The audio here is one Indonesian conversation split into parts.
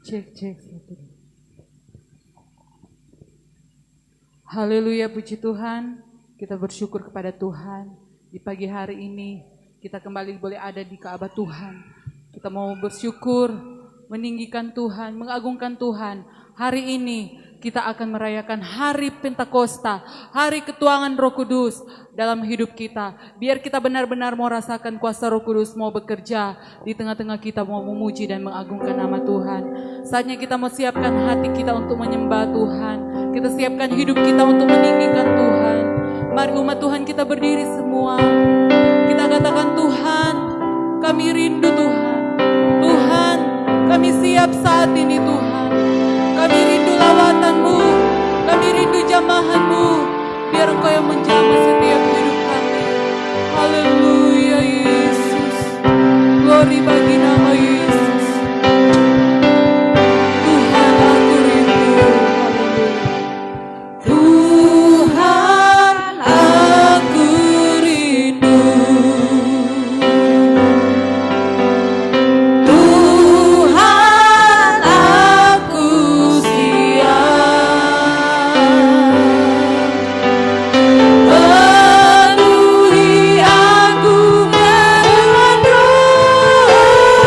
Cek, cek. Haleluya, puji Tuhan. Kita bersyukur kepada Tuhan. Di pagi hari ini kita kembali boleh ada di Ka'bah Tuhan. Kita mau bersyukur, meninggikan Tuhan, mengagungkan Tuhan. Hari ini kita akan merayakan hari Pentakosta, hari ketuangan Roh Kudus dalam hidup kita. Biar kita benar-benar mau rasakan kuasa Roh Kudus, mau bekerja di tengah-tengah kita, mau memuji dan mengagungkan nama Tuhan. Saatnya kita mau siapkan hati kita untuk menyembah Tuhan. Kita siapkan hidup kita untuk meninggikan Tuhan. Mari umat Tuhan kita berdiri semua. Kita katakan, Tuhan, kami rindu Tuhan. Tuhan, kami siap saat ini Tuhan. Kami rindu lawatan-Mu, kami rindu jamahan-Mu. Biar Engkau yang menjamah setiap hidup kami. Haleluya Yesus. Glory bagi nama Yesus. Tuhan, aku rindu. Haleluya. Tuhan, aku rindu. Tuhan, aku siap. Penuhi aku dengan roh.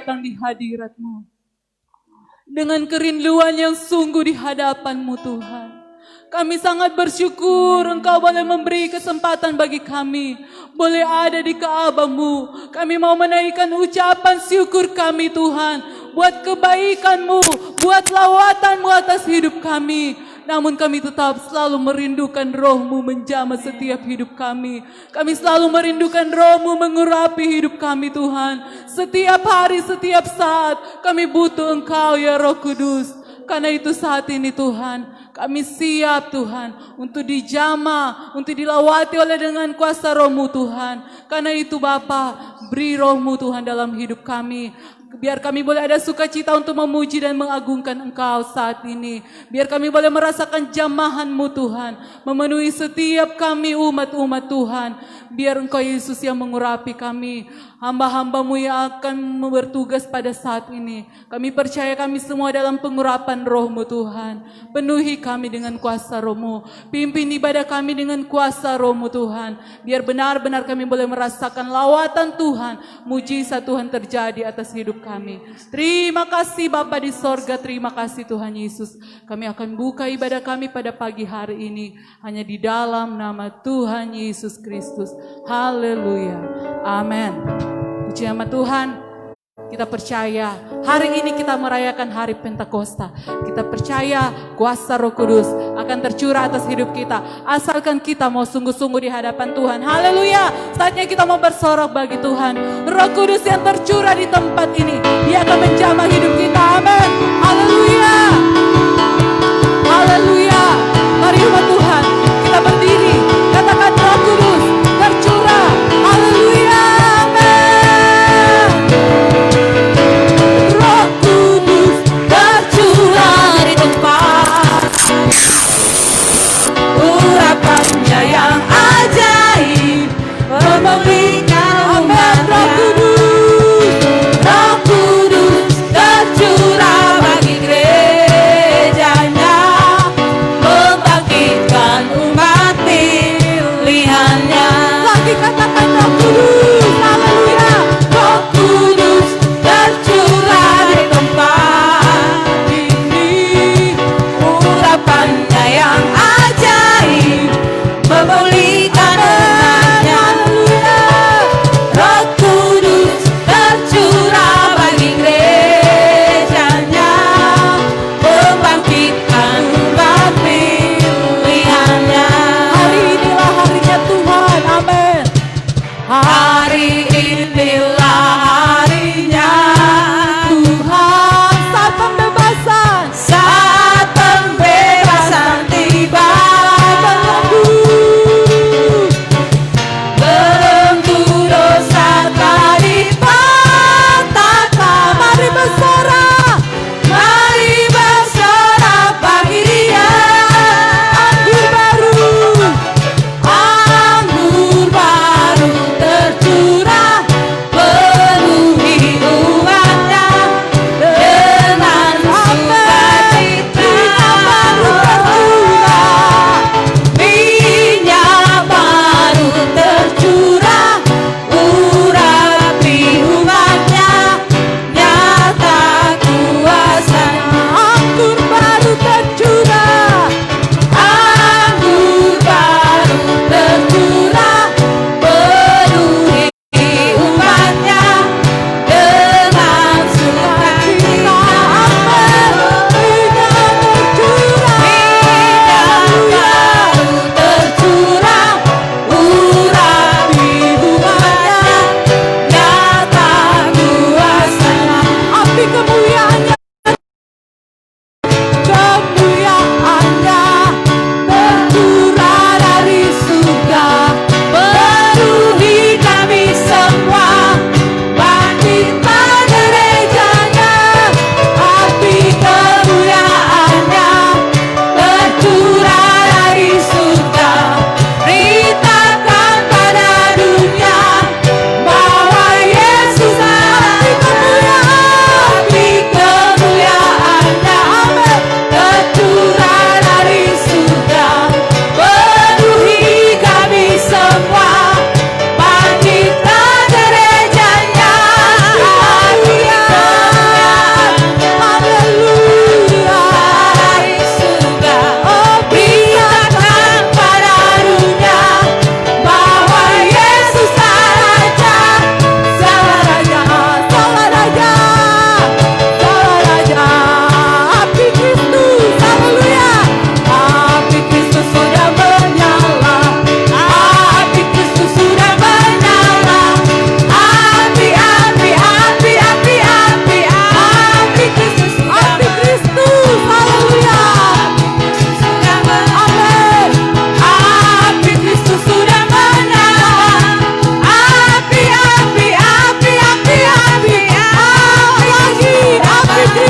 datang di hadirat-Mu dengan kerinduan yang sungguh di hadapan-Mu Tuhan. Kami sangat bersyukur Engkau boleh memberi kesempatan bagi kami, boleh ada di Ka'bah-Mu. Kami mau menaikkan ucapan syukur kami Tuhan, buat kebaikan-Mu, buat lawatan-Mu atas hidup kami. Namun kami tetap selalu merindukan Roh-Mu menjamah setiap hidup kami. Kami selalu merindukan Roh-Mu mengurapi hidup kami Tuhan. Setiap hari, setiap saat kami butuh Engkau ya Roh Kudus. Karena itu saat ini Tuhan, kami siap Tuhan untuk dijamah, untuk dilawati oleh dengan kuasa Roh-Mu Tuhan. Karena itu Bapa, beri Roh-Mu Tuhan dalam hidup kami. Biar kami boleh ada sukacita untuk memuji dan mengagungkan Engkau saat ini. Biar kami boleh merasakan jamahan-Mu Tuhan, memenuhi setiap kami umat-umat Tuhan. Biar Engkau Yesus yang mengurapi kami, hamba-hamba-Mu yang akan bertugas pada saat ini. Kami percaya kami semua dalam pengurapan Roh-Mu Tuhan. Penuhi kami dengan kuasa Roh-Mu. Pimpin ibadah kami dengan kuasa Roh-Mu Tuhan. Biar benar-benar kami boleh merasakan lawatan Tuhan, mujizat Tuhan terjadi atas hidup kami. Terima kasih Bapa di sorga, terima kasih Tuhan Yesus. Kami akan buka ibadah kami pada pagi hari ini hanya di dalam nama Tuhan Yesus Kristus. Haleluya. Amin. Puji nama Tuhan. Kita percaya hari ini kita merayakan hari Pentakosta. Kita percaya kuasa Roh Kudus akan tercurah atas hidup kita. Asalkan kita mau sungguh-sungguh di hadapan Tuhan. Haleluya. Saatnya kita mau bersorak bagi Tuhan. Roh Kudus yang tercurah di tempat ini, Dia akan menjamah hidup kita. Amin. Haleluya. Haleluya. Mari umat Tuhan, kita berdiri. Katakan Roh Kudus tercurah. Haleluya. Urapannya yang ajaib memberikan umat Roh Kudus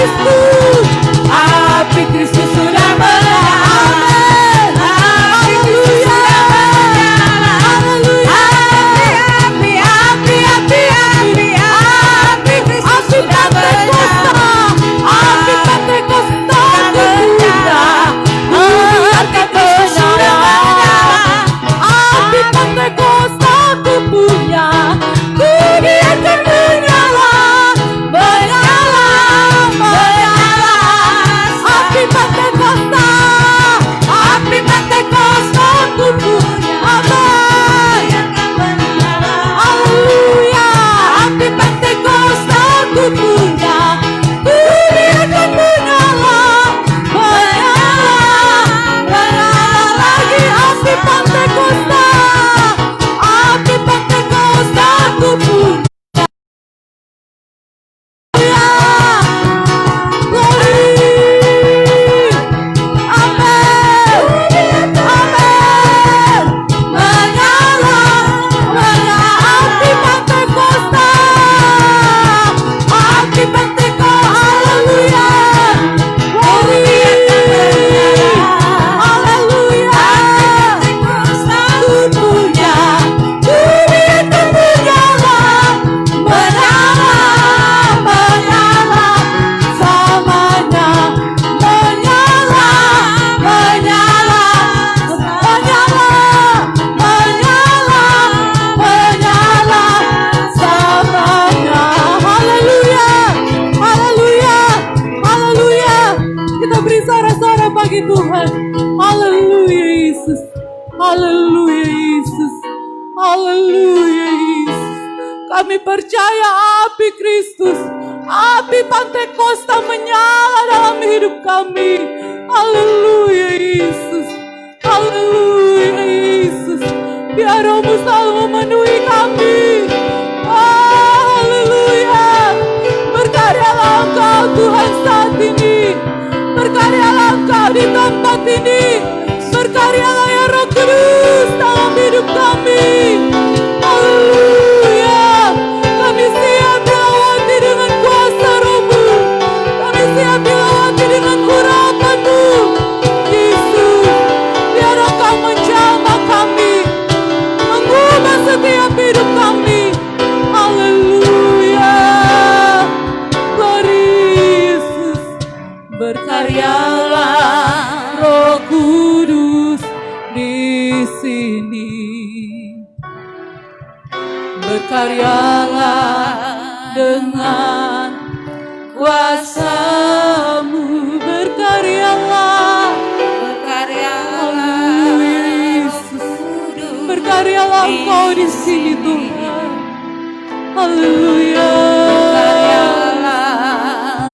Kristus. Api Kristus sudah menyala. Haleluya. Haleluya. Api Kristus sudah menyala. Api Pentakosta menyala. Api Kristus sudah menyala. Api Pentakosta ku punya. Ku biarkan menyala, menyala, menyala. Api Pentakosta, api Pentakosta ku punya. Amin. Haleluya. Api Pentakosta ku punya. Ku biarkan menyala, menyala, menyala lagi. Api Pentakosta, api Pentakosta ku punya. Tuhan, haleluya Yesus, haleluya Yesus, haleluya Yesus. Kami percaya api Kristus, api Pentakosta menyala dalam hidup kami. Haleluya Yesus, haleluya Yesus. Biar Rohmu selalu memenuhi kami. Haleluya. Berkaryalah Engkau Tuhan saat ini. Berkaryalah Engkau di tempat ini. Berkaryalah ya Roh Kudus dalam hidup kami. Haleluya. Kami siap dilawati dengan kuasa Roh-Mu. Kami siap dilawati dengan urapan-Mu. Yesus, biar Engkau menjamah kami, mengubah setiap hidup kami. Haleluya. Glory Yesus. Berkaryalah Roh Kudus di sini. Berkaryalah dengan kuasa-Mu. Berkaryalah, berkaryalah Yesus. Berkaryalah Engkau di sini Tuhan. Haleluya. Berkaryalah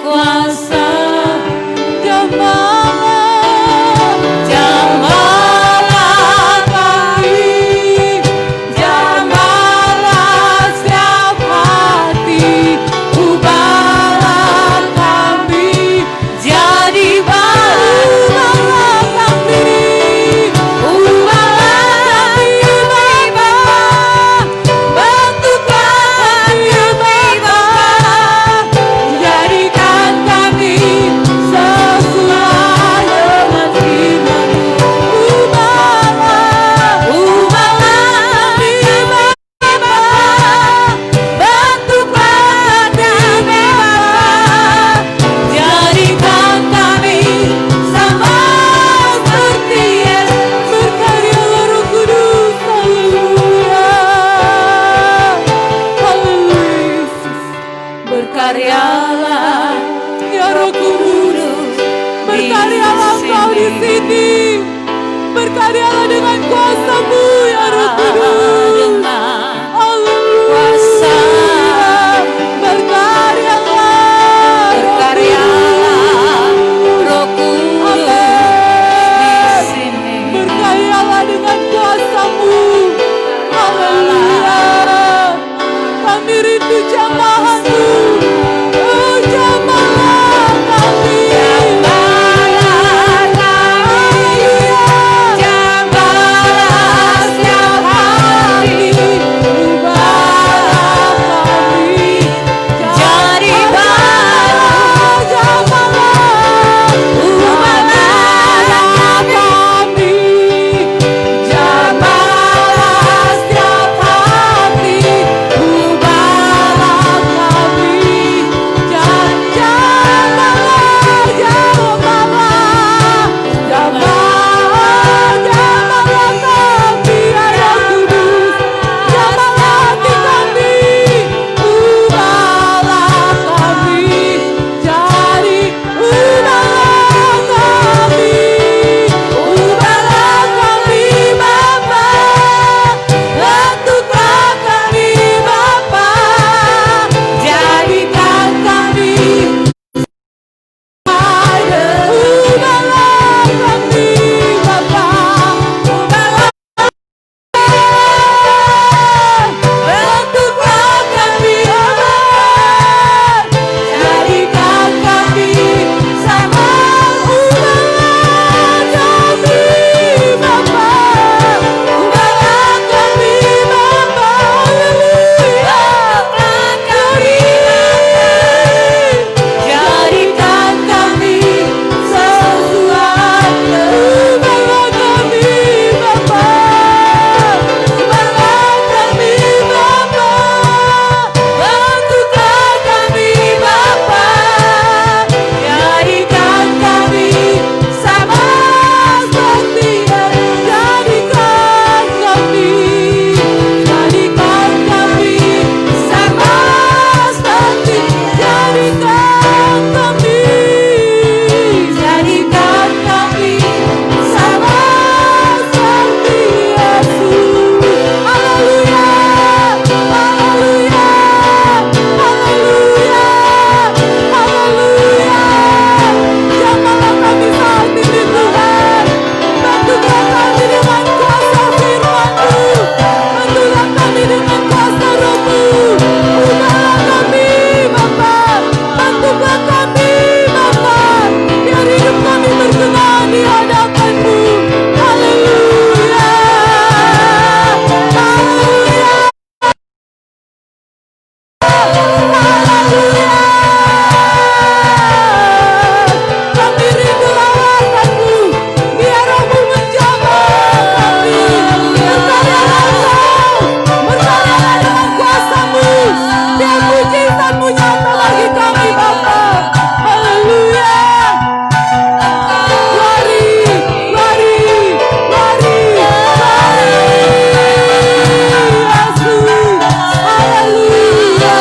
kuasa, jamalah, jamalah kami, jamalah setiap hati, ubahlah kami jadi baru, ubahlah kami, ubahlah kami Bapa, bentuklah kami Bapa, jadikan kami sesuai dengan firman-Mu. Ubahlah, ubahlah kami Bapa, bentuklah kami Bapa, jadikan kami sama seperti Yesus. Berkaryalah Roh Kudus. Haleluya. Haleluya Yesus. Berkaryalah ya Roh Kudus. Berkaryalah Engkau di sini. Berkaryalah dengan kuasa-Mu ya Roh Kudus. Haleluya. Berkaryalah, berkaryalah Roh Kudus di sini. Berkaryalah dengan kuasa-Mu. Haleluya. Kami rindu jamahan-Mu. Oh, jamalah kami. Jamalah kami. Jamalah setiap hari. Ubahlah kami Biar mujizat-Mu nyata bagi kami Bapa. Haleluya. Glory, glory, glory, glory. Yesus. Haleluya.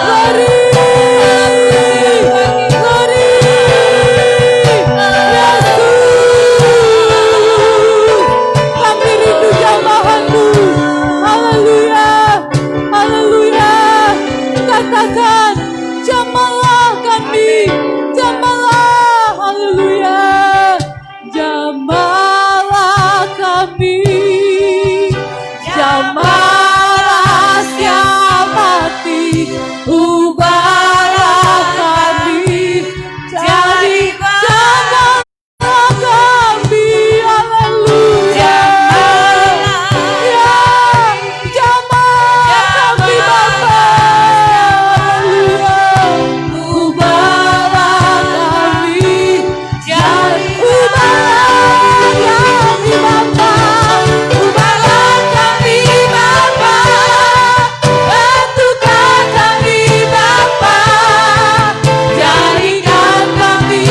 Glory, glory. Yesus. Kami rindu jamahan-Mu. Haleluya. Haleluya. Katakan, jamalah kami, jamalah. Haleluya. Jamalah kami, jamalah siap hati, ubahlah kami, jadi jamalah kami. Haleluya. Ya, jamalah kami Bapa. Haleluya. Ubahlah kami, jadi ubahlah kami Bapa. Ubahlah kami Bapa. Bentukkan kami Bapa. Jadikan kami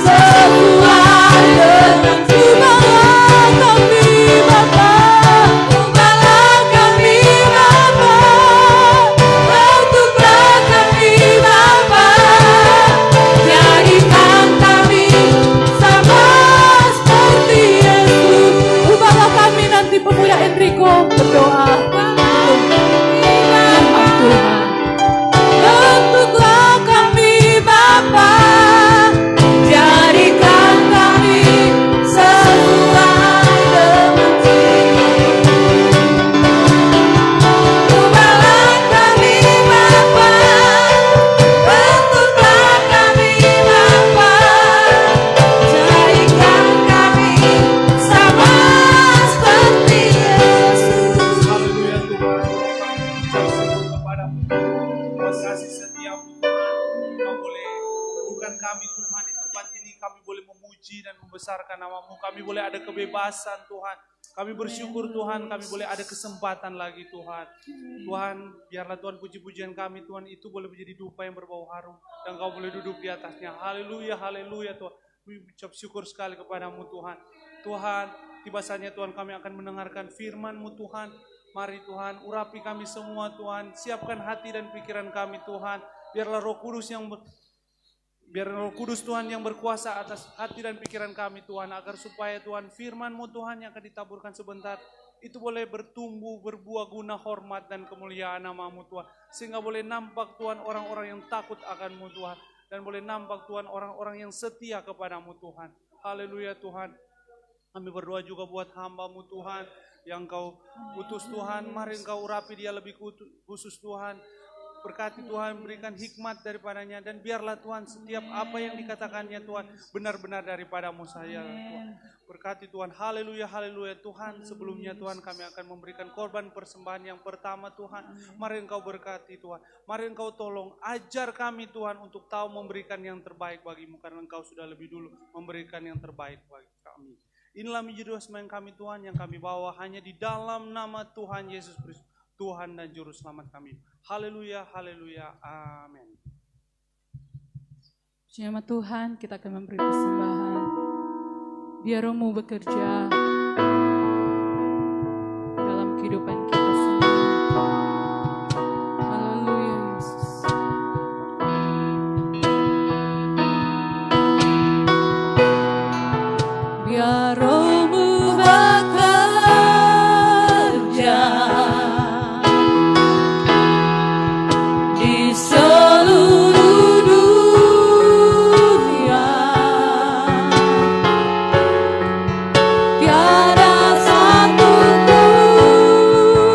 sesuai dengan ubahlah kami Bapa. Ubahlah kami Bapa. Bentuklah kami Bapa. Jadikan kami sama seperti Yesus. Ubahlah kami. Nanti pemuda Enrico berdoa. Tuhan, bentuklah kami Bapa. Jadikan kami sesuai dengan ubahlah kami Bapa. Bentuklah kami Bapa. Jadikan kami sama seperti Yesus. Haleluya Tuhan, kami ucap syukur kepadamu. Terima kasih setiamu Tuhan. Kau boleh bukan kami Tuhan di tempat ini, kami boleh memuji dan membesarkan namamu. Kami boleh ada kebebasan Tuhan. Kami bersyukur Tuhan, kami boleh ada kesempatan lagi Tuhan. Tuhan, biarlah Tuhan puji-pujian kami Tuhan itu boleh menjadi dupa yang berbau harum. Dan Kau boleh duduk di atasnya. Haleluya, haleluya Tuhan. Kami ucap syukur sekali kepadamu Tuhan. Tuhan, tiba saatnya Tuhan kami akan mendengarkan firman-Mu Tuhan. Mari Tuhan, urapi kami semua Tuhan. Siapkan hati dan pikiran kami Tuhan. Biarlah Roh Kudus Tuhan yang berkuasa atas hati dan pikiran kami Tuhan. Agar supaya Tuhan firman-Mu Tuhan yang akan ditaburkan sebentar itu boleh bertumbuh, berbuah guna hormat dan kemuliaan nama-Mu Tuhan. Sehingga boleh nampak Tuhan orang-orang yang takut akan-Mu Tuhan. Dan boleh nampak Tuhan orang-orang yang setia kepada-Mu Tuhan. Haleluya Tuhan. Kami berdoa juga buat hamba-Mu Tuhan yang Kau utus Tuhan. Mari Engkau urapi dia lebih khusus Tuhan. Berkati Tuhan, berikan hikmat daripadanya. Dan biarlah Tuhan setiap apa yang dikatakannya Tuhan benar-benar daripada-Mu saja Tuhan. Berkati Tuhan, haleluya, haleluya Tuhan. Sebelumnya Tuhan kami akan memberikan korban persembahan yang pertama Tuhan. Mari Engkau berkati Tuhan. Mari Engkau tolong, ajar kami Tuhan untuk tahu memberikan yang terbaik bagi-Mu. Karena Engkau sudah lebih dulu memberikan yang terbaik bagi kami. Inilah menjadi doa sembahyang kami Tuhan yang kami bawa hanya di dalam nama Tuhan Yesus Kristus, Tuhan dan Juru Selamat kami. Haleluya, haleluya, amin. Puji nama Tuhan, kita akan memberi persembahan. Biar Roh-Mu bekerja dalam kehidupan kita semua. Haleluya Yesus. Biar Roh-Mu bekerja di seluruh dunia. Tiada satu pun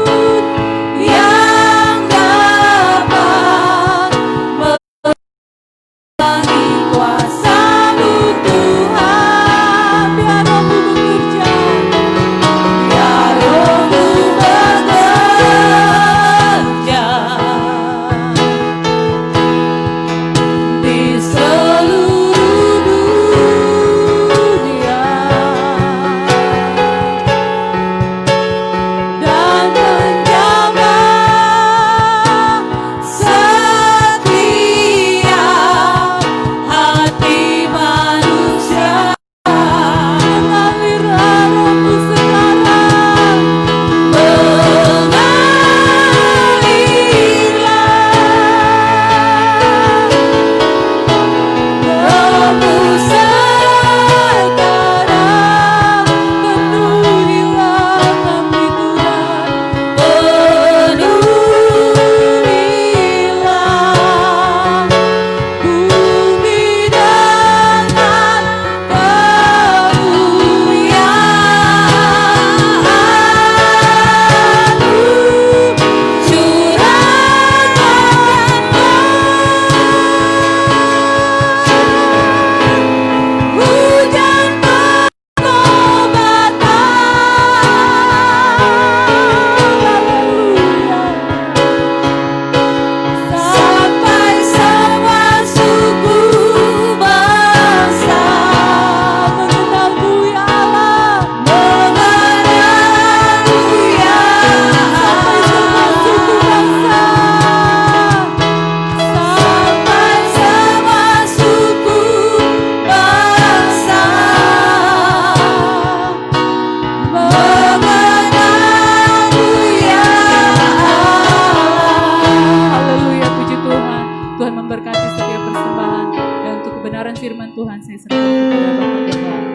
firman Tuhan saya serahkan kepada Bapak Gembala.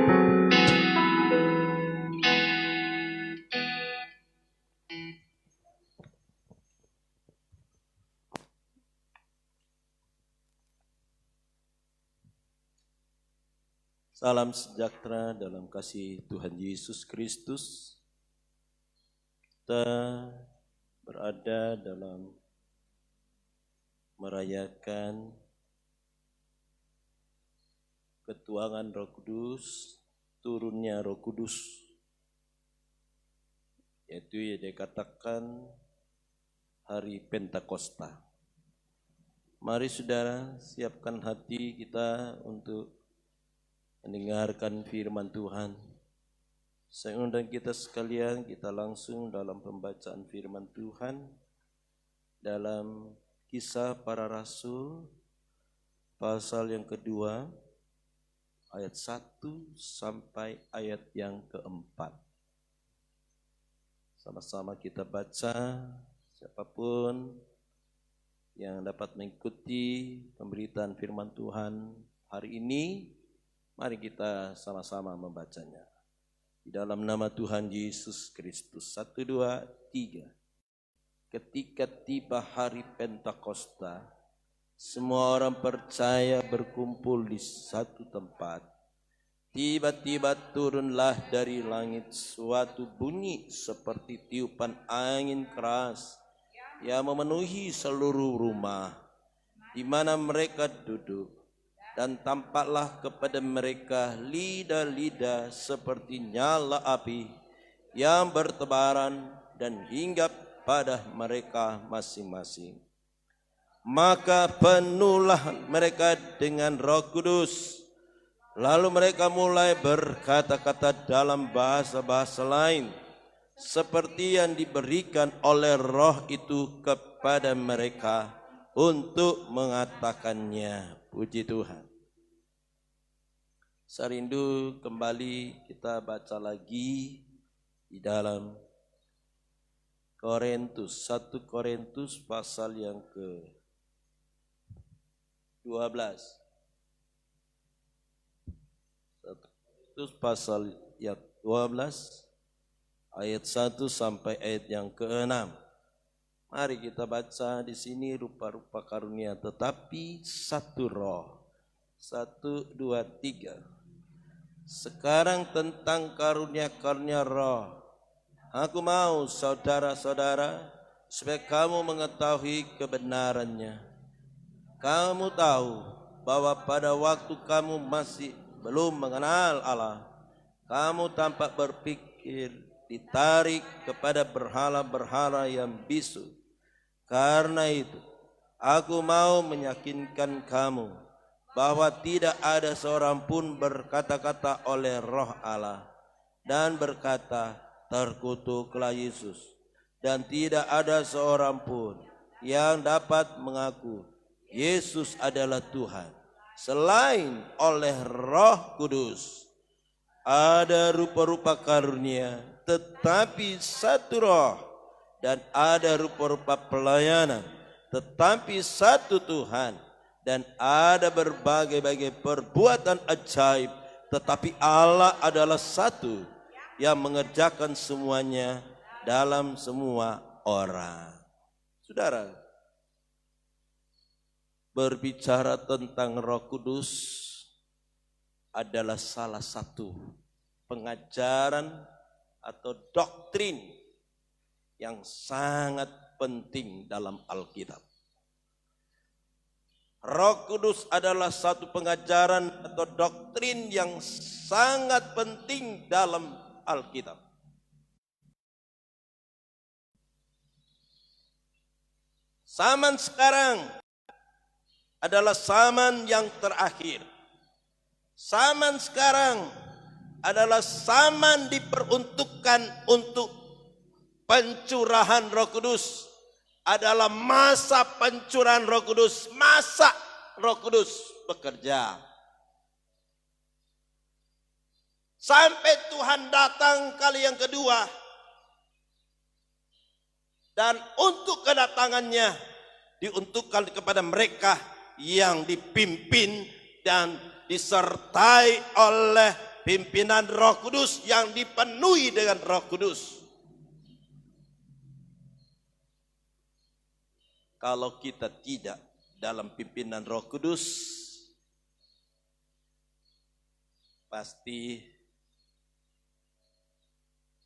Salam sejahtera dalam kasih Tuhan Yesus Kristus. Kita berada dalam merayakan ketuangan Roh Kudus, turunnya Roh Kudus, yaitu yang dikatakan hari Pentakosta. Mari saudara, siapkan hati kita untuk mendengarkan firman Tuhan. Saya undang kita sekalian, kita langsung dalam pembacaan firman Tuhan dalam Kisah Para Rasul pasal yang kedua ayat 1 sampai ayat yang keempat. Sama-sama kita baca, siapapun yang dapat mengikuti pemberitaan firman Tuhan hari ini, mari kita sama-sama membacanya. Di dalam nama Tuhan Yesus Kristus. 1, 2, 3. Ketika tiba hari Pentakosta, semua orang percaya berkumpul di satu tempat. Tiba-tiba turunlah dari langit suatu bunyi seperti tiupan angin keras yang memenuhi seluruh rumah di mana mereka duduk. Dan tampaklah kepada mereka lidah-lidah seperti nyala api yang bertebaran dan hinggap pada mereka masing-masing. Maka penuhlah mereka dengan Roh Kudus. Lalu mereka mulai berkata-kata dalam bahasa-bahasa lain, seperti yang diberikan oleh Roh itu kepada mereka untuk mengatakannya. Puji Tuhan. Saya rindu kembali kita baca lagi di dalam Korintus, 1 Korintus pasal yang ke-12. 1 Korintus pasal yang 12 ayat 1 sampai ayat yang ke-6. Mari kita baca di sini rupa-rupa karunia tetapi satu roh. 1, 2, 3. Sekarang tentang karunia-karunia roh. Aku mau saudara-saudara supaya kamu mengetahui kebenarannya. Kamu tahu bahwa pada waktu kamu masih belum mengenal Allah, kamu tampak berpikir ditarik kepada berhala-berhala yang bisu. Karena itu, aku mau meyakinkan kamu bahwa tidak ada seorang pun berkata-kata oleh Roh Allah dan berkata, terkutuklah Yesus. Dan tidak ada seorang pun yang dapat mengaku Yesus adalah Tuhan selain oleh Roh Kudus. Ada rupa-rupa karunia, tetapi satu roh. Dan ada rupa-rupa pelayanan, tetapi satu Tuhan. Dan ada berbagai-bagai perbuatan ajaib, tetapi Allah adalah satu yang mengerjakan semuanya dalam semua orang. Saudara, berbicara tentang Roh Kudus adalah salah satu pengajaran atau doktrin yang sangat penting dalam Alkitab. Roh Kudus adalah satu pengajaran atau doktrin yang sangat penting dalam Alkitab. Zaman sekarang adalah zaman yang terakhir. Zaman sekarang adalah zaman diperuntukkan untuk pencurahan Roh Kudus. Adalah masa pencurahan Roh Kudus, masa Roh Kudus bekerja. Sampai Tuhan datang kali yang kedua. Dan untuk kedatangannya diuntukkan kepada mereka yang dipimpin dan disertai oleh pimpinan Roh Kudus yang dipenuhi dengan Roh Kudus. Kalau kita tidak dalam pimpinan Roh Kudus, pasti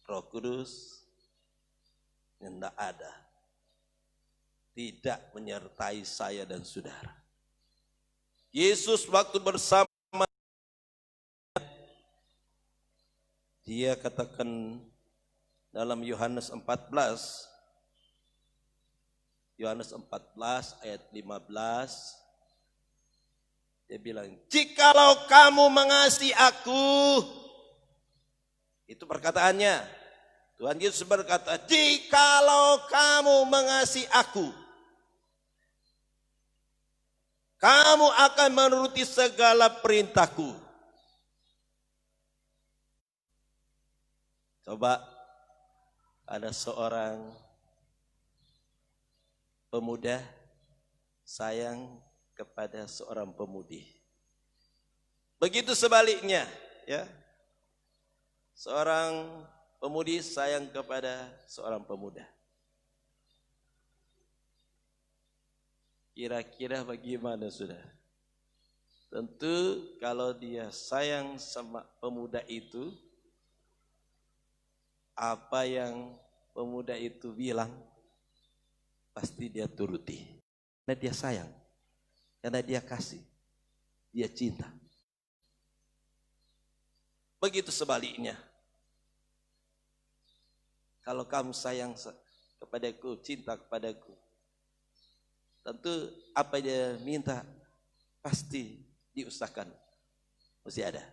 Roh Kudus tidak ada, tidak menyertai saya dan saudara. Yesus waktu bersama, dia katakan dalam Yohanes 14 ayat 15, dia bilang, jikalau kamu mengasihi aku, itu perkataannya. Tuhan Yesus berkata, jikalau kamu mengasihi aku, kamu akan menuruti segala perintahku. Coba ada seorang pemuda sayang kepada seorang pemudi. Begitu sebaliknya, ya. Seorang pemudi sayang kepada seorang pemuda. Kira-kira bagaimana, saudara? Tentu kalau dia sayang sama pemuda itu, apa yang pemuda itu bilang, pasti dia turuti. Karena dia sayang, karena dia kasih, dia cinta. Begitu sebaliknya. Kalau kamu sayang kepadaku, cinta kepadaku, tentu apa dia minta pasti diusahakan, mesti ada.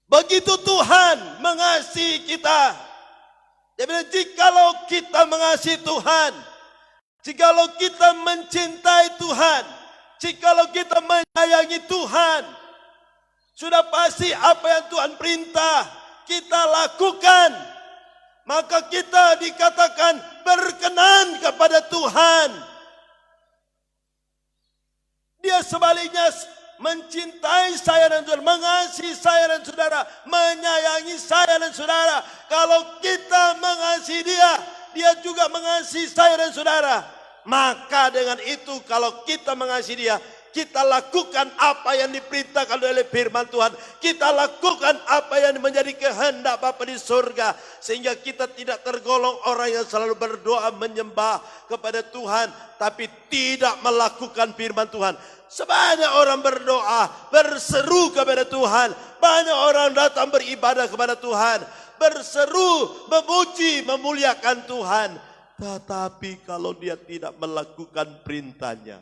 Begitu Tuhan mengasihi kita. Dia bilang, jikalau kita mengasihi Tuhan, jikalau kita mencintai Tuhan, jikalau kita menyayangi Tuhan, sudah pasti apa yang Tuhan perintah kita lakukan. Maka kita dikatakan berkenan kepada Tuhan. Dia sebaliknya mencintai saya dan saudara, mengasihi saya dan saudara, menyayangi saya dan saudara. Kalau kita mengasihi dia, dia juga mengasihi saya dan saudara. Maka dengan itu kalau kita mengasihi dia, kita lakukan apa yang diperintahkan oleh firman Tuhan. Kita lakukan apa yang menjadi kehendak Bapa di surga. Sehingga kita tidak tergolong orang yang selalu berdoa menyembah kepada Tuhan, tapi tidak melakukan firman Tuhan. Sebanyak orang berdoa, berseru kepada Tuhan. Banyak orang datang beribadah kepada Tuhan, berseru, memuji, memuliakan Tuhan. Tetapi kalau dia tidak melakukan perintahnya,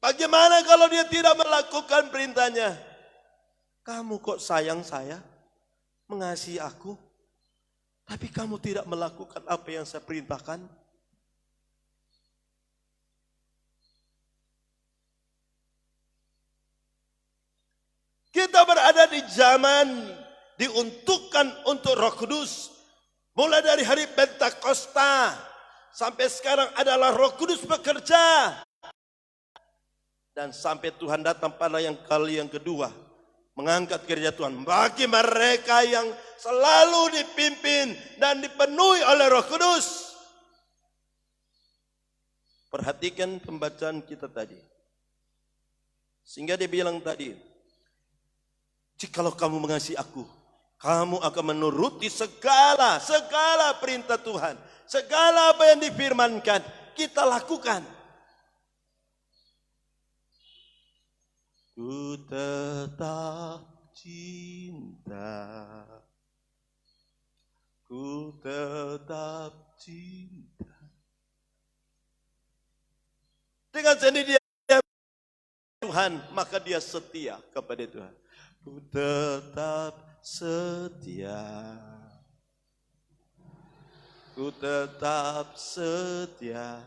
bagaimana kalau dia tidak melakukan perintahnya? Kamu kok sayang saya, mengasihi aku, tapi kamu tidak melakukan apa yang saya perintahkan? Kita berada di zaman diuntukkan untuk Roh Kudus. Mulai dari hari Pentakosta sampai sekarang adalah Roh Kudus bekerja. Dan sampai Tuhan datang pada yang kali yang kedua, mengangkat kerja Tuhan bagi mereka yang selalu dipimpin dan dipenuhi oleh Roh Kudus. Perhatikan pembacaan kita tadi. Sehingga dia bilang tadi, jikalau kamu mengasihi aku, kamu akan menuruti segala perintah Tuhan. Segala apa yang difirmankan, kita lakukan. Ku tetap cinta, ku tetap cinta. Dengan sendiri dia Tuhan, maka dia setia kepada Tuhan. Ku tetap setia, ku tetap setia.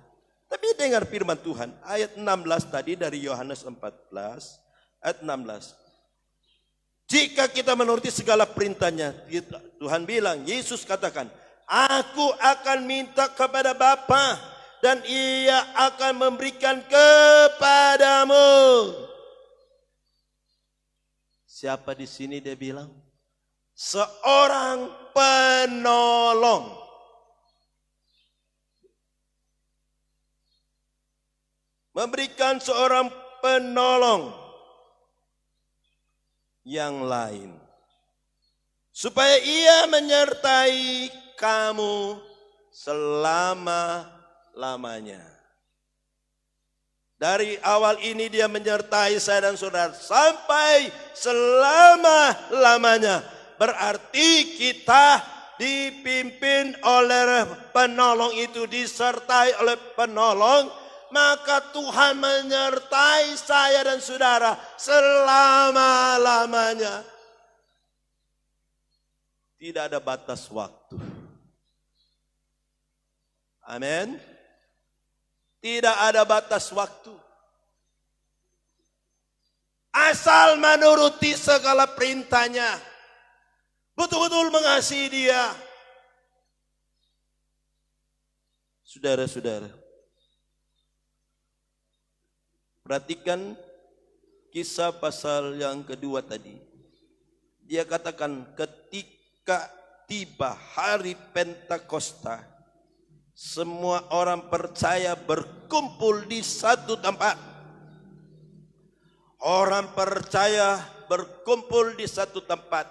Tapi dengar firman Tuhan, ayat 16 tadi dari Yohanes 14, ayat 16. Jika kita menuruti segala perintahnya, Tuhan bilang, Yesus katakan, Aku akan minta kepada Bapa dan Ia akan memberikan kepadamu. Siapa di sini dia bilang? Seorang penolong. Memberikan seorang penolong yang lain. Supaya Ia menyertai kamu selama-lamanya. Dari awal ini Dia menyertai saya dan saudara sampai selama-lamanya. Berarti kita dipimpin oleh penolong itu, disertai oleh penolong, maka Tuhan menyertai saya dan saudara selama-lamanya. Tidak ada batas waktu. Amin. Tidak ada batas waktu. Asal menuruti segala perintahnya. Betul-betul mengasihi Dia. Saudara-saudara, perhatikan kisah pasal yang kedua tadi. Dia katakan ketika tiba hari Pentakosta, semua orang percaya berkumpul di satu tempat. Orang percaya berkumpul di satu tempat.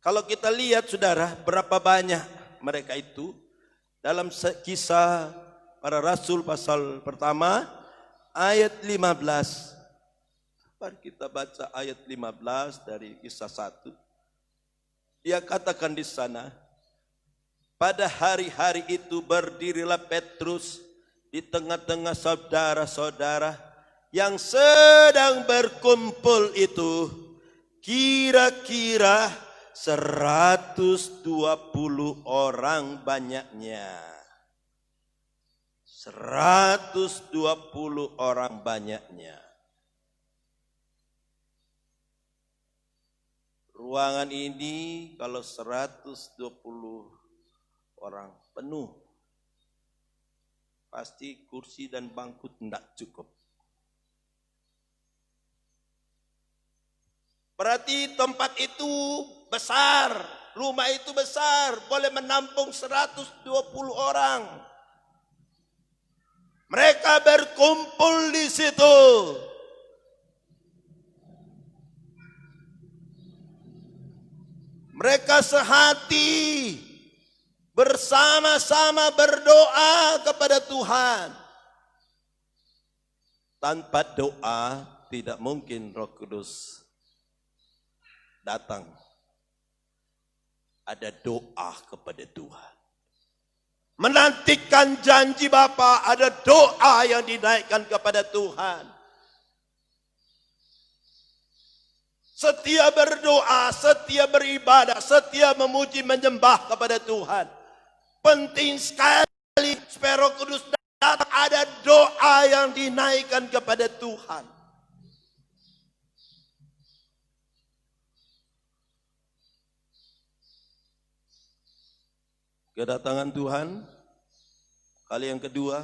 Kalau kita lihat saudara, berapa banyak mereka itu dalam kisah para rasul pasal pertama ayat 15. Mari kita baca ayat 15 dari kisah 1. Dia katakan di sana, pada hari-hari itu berdirilah Petrus di tengah-tengah saudara-saudara yang sedang berkumpul itu, kira-kira 120 orang banyaknya. 120 orang banyaknya. Ruangan ini kalau 120 orang penuh, pasti kursi dan bangku tidak cukup. Berarti tempat itu besar, rumah itu besar, boleh menampung 120 orang. Mereka berkumpul di situ. Mereka sehati, bersama-sama berdoa kepada Tuhan. Tanpa doa tidak mungkin Roh Kudus datang. Ada doa kepada Tuhan. Menantikan janji Bapa, ada doa yang dinaikkan kepada Tuhan. Setia berdoa, setia beribadah, setia memuji menyembah kepada Tuhan. Penting sekali supaya Roh Kudus datang, ada doa yang dinaikkan kepada Tuhan. Kedatangan Tuhan kali yang kedua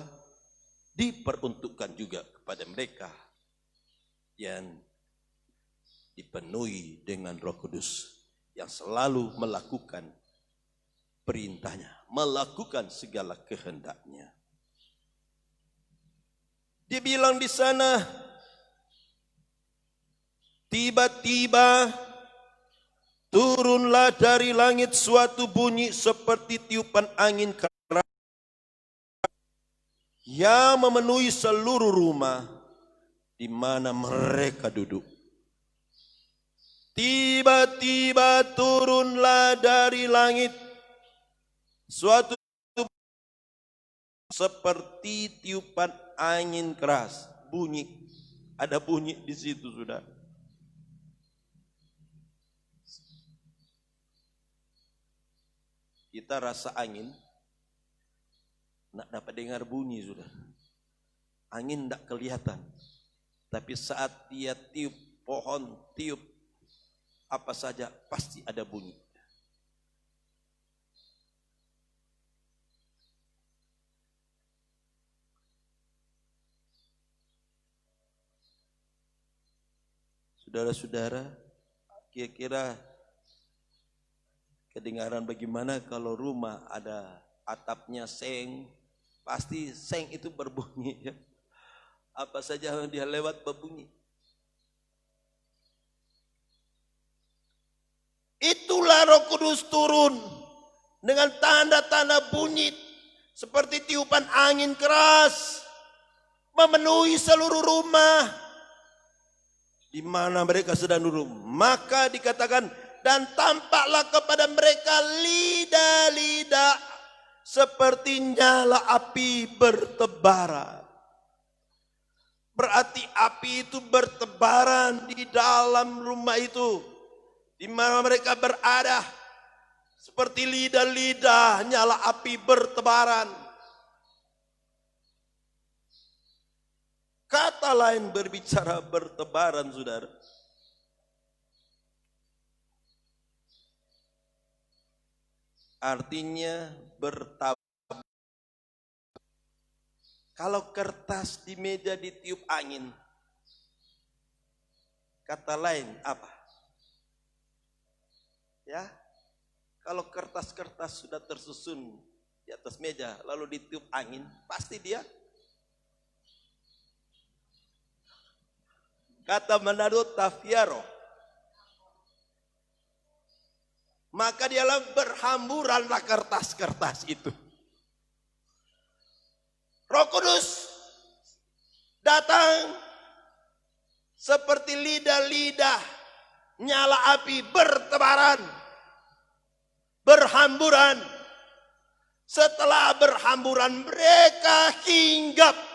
diperuntukkan juga kepada mereka yang dipenuhi dengan Roh Kudus, yang selalu melakukan perintahnya, melakukan segala kehendaknya. Dia bilang di sana, tiba-tiba turunlah dari langit suatu bunyi seperti tiupan angin keras yang memenuhi seluruh rumah di mana mereka duduk. Tiba-tiba turunlah dari langit suatu seperti tiupan angin keras, bunyi. Ada bunyi di situ, sudah. Kita rasa angin, nak dapat dengar bunyi, sudah. Angin tidak kelihatan, tapi saat dia tiup pohon, tiup apa saja, pasti ada bunyi. Saudara-saudara, kira-kira kedengaran bagaimana kalau rumah ada atapnya seng, pasti seng itu berbunyi ya. Apa saja yang dia lewat berbunyi. Itulah Roh Kudus turun dengan tanda-tanda bunyi seperti tiupan angin keras memenuhi seluruh rumah di mana mereka sedang duduk. Maka dikatakan, dan tampaklah kepada mereka lidah-lidah seperti nyala api bertebaran. Berarti api itu bertebaran di dalam rumah itu, di mana mereka berada, seperti lidah-lidah nyala api bertebaran. Kata lain berbicara bertebaran, saudara. Artinya bertabur. Kalau kertas di meja ditiup angin, kata lain apa? Ya, kalau kertas-kertas sudah tersusun di atas meja, lalu ditiup angin, pasti dia. Kata Manado tafiaro. Maka dialah berhamburanlah kertas-kertas itu. Roh Kudus datang seperti lidah-lidah nyala api bertebaran, berhamburan. Setelah berhamburan mereka hinggap.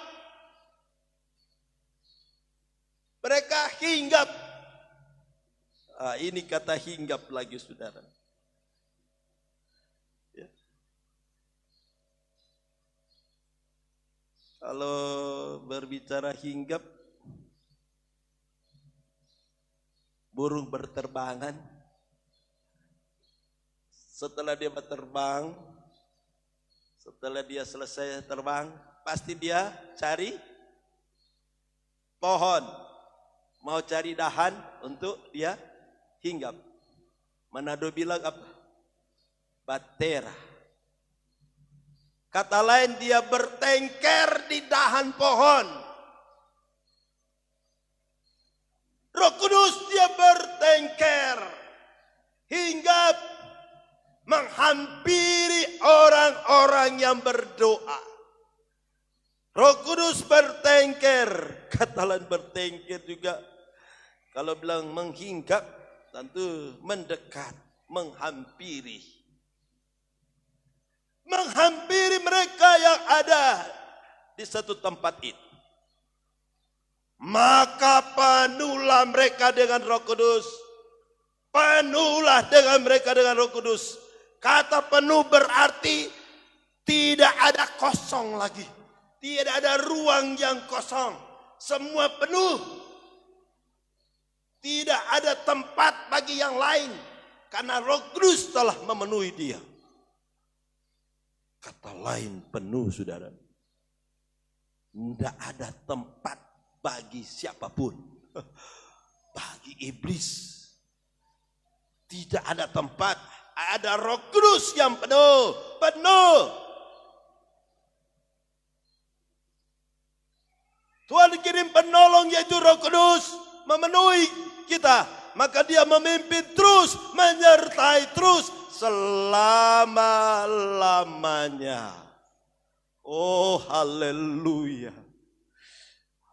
Mereka hinggap. Ini kata hinggap lagi, saudara. Ya. Kalau berbicara hinggap, burung berterbangan. Setelah dia berterbang, setelah dia selesai terbang, pasti dia cari pohon, mau cari dahan untuk dia hinggap. Manado bilang apa? Batera. Kata lain dia bertengker di dahan pohon. Roh Kudus dia bertengker, hinggap, menghampiri orang-orang yang berdoa. Roh Kudus bertengker, kata lain bertengker juga. Kalau bilang menghinggap, tentu mendekat, menghampiri. Menghampiri mereka yang ada di satu tempat itu. Maka penuhlah mereka dengan Roh Kudus. Penuhlah dengan mereka dengan Roh Kudus. Kata penuh berarti tidak ada kosong lagi. Tidak ada ruang yang kosong. Semua penuh. Tidak ada tempat bagi yang lain. Karena Roh Kudus telah memenuhi dia. Kata lain penuh, saudara. Tidak ada tempat bagi siapapun. Bagi iblis. Tidak ada tempat. Ada Roh Kudus yang penuh. Penuh. Tuhan kirim penolong yaitu Roh Kudus. Memenuhi kita. Maka dia memimpin terus. Menyertai terus. Selama-lamanya. Oh haleluya.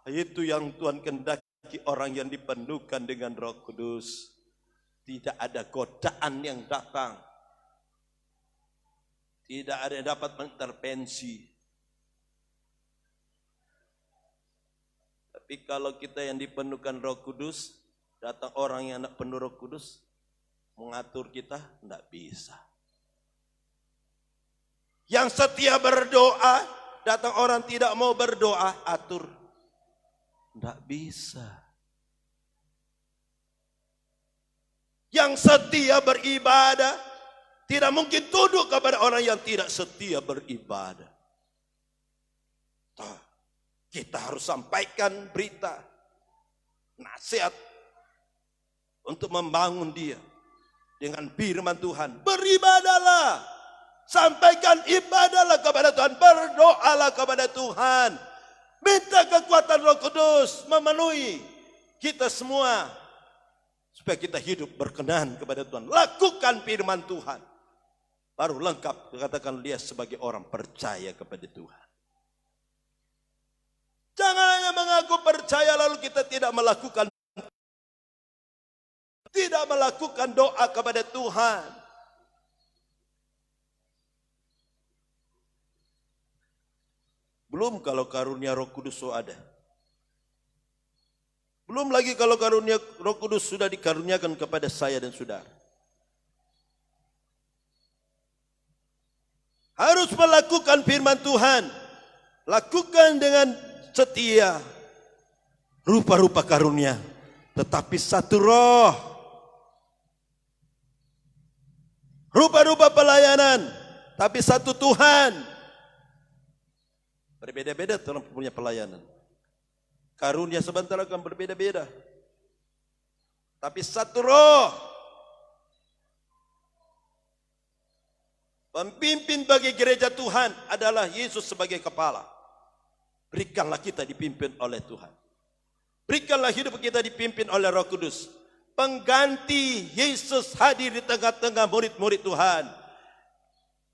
Itu yang Tuhan kehendaki, orang yang dipenuhkan dengan Roh Kudus. Tidak ada godaan yang datang. Tidak ada yang dapat mengintervensi. Tapi kalau kita yang dipenuhkan Roh Kudus, datang orang yang tidak penuh Roh Kudus, mengatur kita, tidak bisa. Yang setia berdoa, datang orang tidak mau berdoa, atur. Tidak bisa. Yang setia beribadah, tidak mungkin tunduk kepada orang yang tidak setia beribadah. Kita harus sampaikan berita, nasihat, untuk membangun dia dengan firman Tuhan. Beribadahlah, sampaikan ibadahlah kepada Tuhan, berdoalah kepada Tuhan. Minta kekuatan Roh Kudus memenuhi kita semua supaya kita hidup berkenan kepada Tuhan. Lakukan firman Tuhan, baru lengkap dikatakan dia sebagai orang percaya kepada Tuhan. Jangan hanya mengaku percaya lalu kita tidak melakukan doa kepada Tuhan. Belum kalau karunia Roh Kudus ada. Belum lagi kalau karunia Roh Kudus sudah dikaruniakan kepada saya dan saudara. Harus melakukan firman Tuhan. Lakukan dengan setia. Rupa-rupa karunia, tetapi satu roh. Rupa-rupa pelayanan, tapi satu Tuhan. Berbeda-beda dalam punya pelayanan. Karunia sebentar akan berbeda-beda. Tapi satu roh. Pemimpin bagi gereja Tuhan adalah Yesus sebagai kepala. Berikanlah kita dipimpin oleh Tuhan. Berikanlah hidup kita dipimpin oleh Roh Kudus. Pengganti Yesus hadir di tengah-tengah murid-murid Tuhan.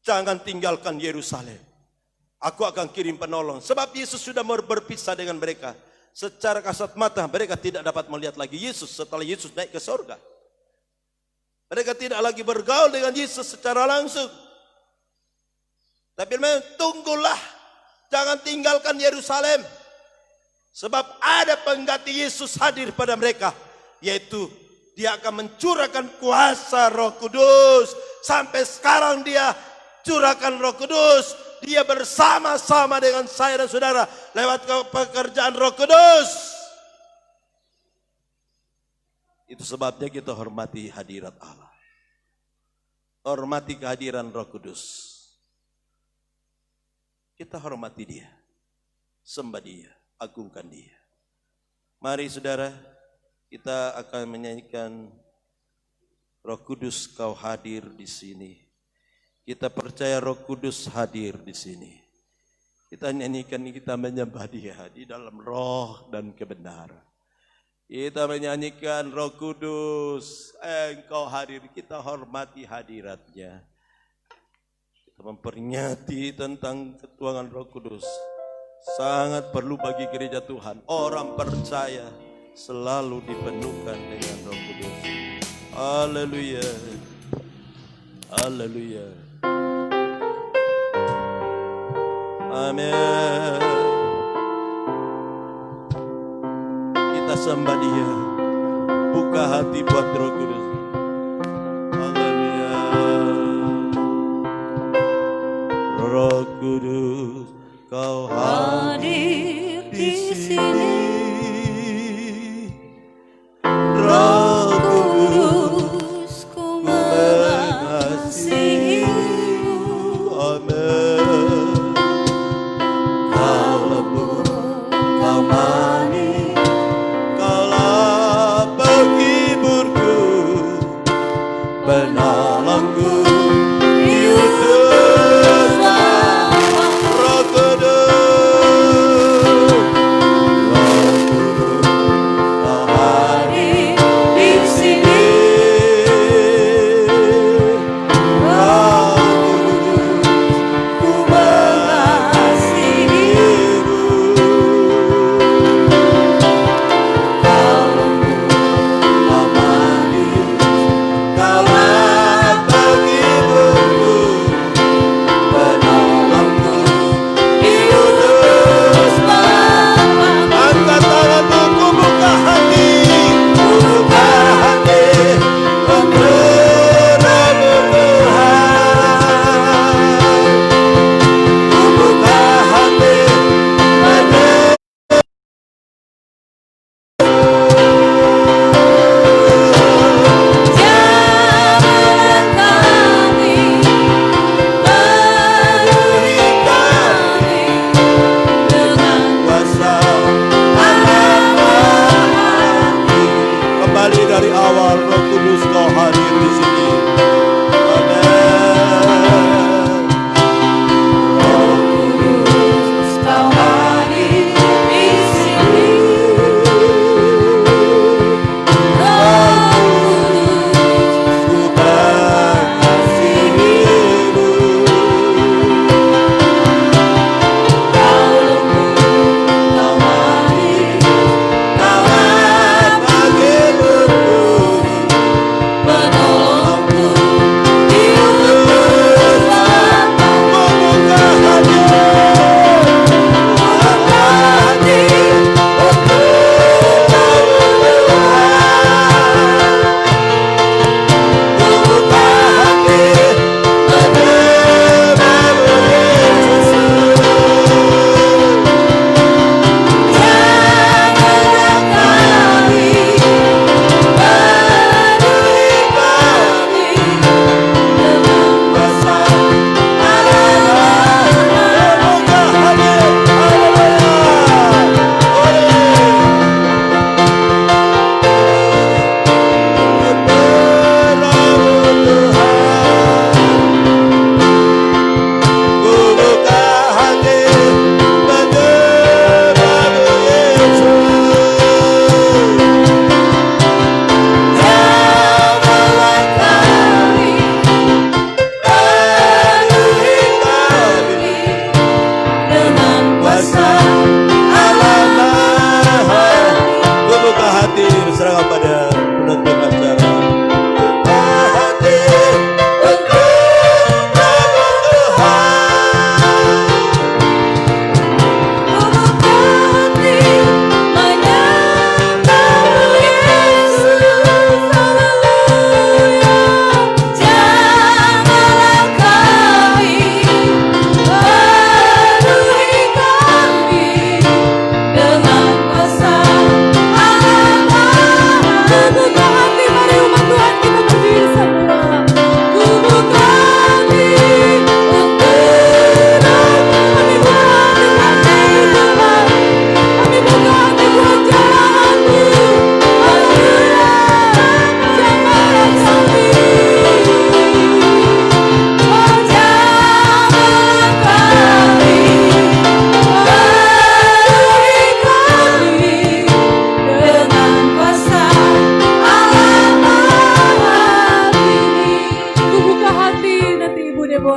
Jangan tinggalkan Yerusalem. Aku akan kirim penolong. Sebab Yesus sudah berpisah dengan mereka. Secara kasat mata mereka tidak dapat melihat lagi Yesus setelah Yesus naik ke surga. Mereka tidak lagi bergaul dengan Yesus secara langsung. Tapi memang tunggulah. Jangan tinggalkan Yerusalem. Sebab ada pengganti Yesus hadir pada mereka. Yaitu dia akan mencurahkan kuasa Roh Kudus. Sampai sekarang dia curahkan Roh Kudus. Dia bersama-sama dengan saya dan saudara lewat pekerjaan Roh Kudus. Itu sebabnya kita hormati hadirat Allah. Hormati kehadiran Roh Kudus. Kita hormati dia. Sembah dia. Agungkan dia. Mari saudara, kita akan menyanyikan Roh Kudus kau hadir di sini. Kita percaya Roh Kudus hadir di sini. Kita nyanyikan, kita menyembah dia di dalam roh dan kebenaran. Kita menyanyikan Roh Kudus, engkau hadir, kita hormati hadiratnya. Kita memperingati tentang ketuhanan Roh Kudus. Sangat perlu bagi gereja Tuhan. Orang percaya selalu dipenuhkan dengan Roh Kudus. Haleluya. Haleluya. Amin. Kita sembah dia. Buka hati buat Roh Kudus. Haleluya. Roh Kudus kau hadir di sini. Roh Kudus ku mengasihimu. Amin. Kau lembut, kau manis, kaulah penghiburku.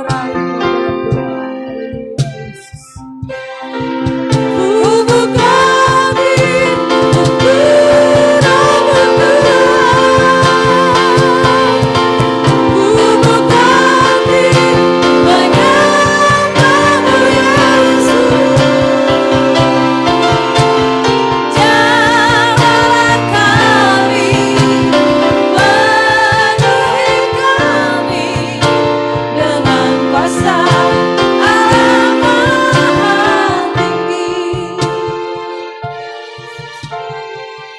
menyerahkan dalam doa. Haleluya Yesus. Tubuh kami berdoa tubuh kami menyembahmu Yesus. Jamalah kami, penuhi kami dengan kuasa Allah Maha Tinggi.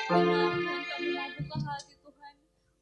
Benar Tuhan, kami mau buka hati Tuhan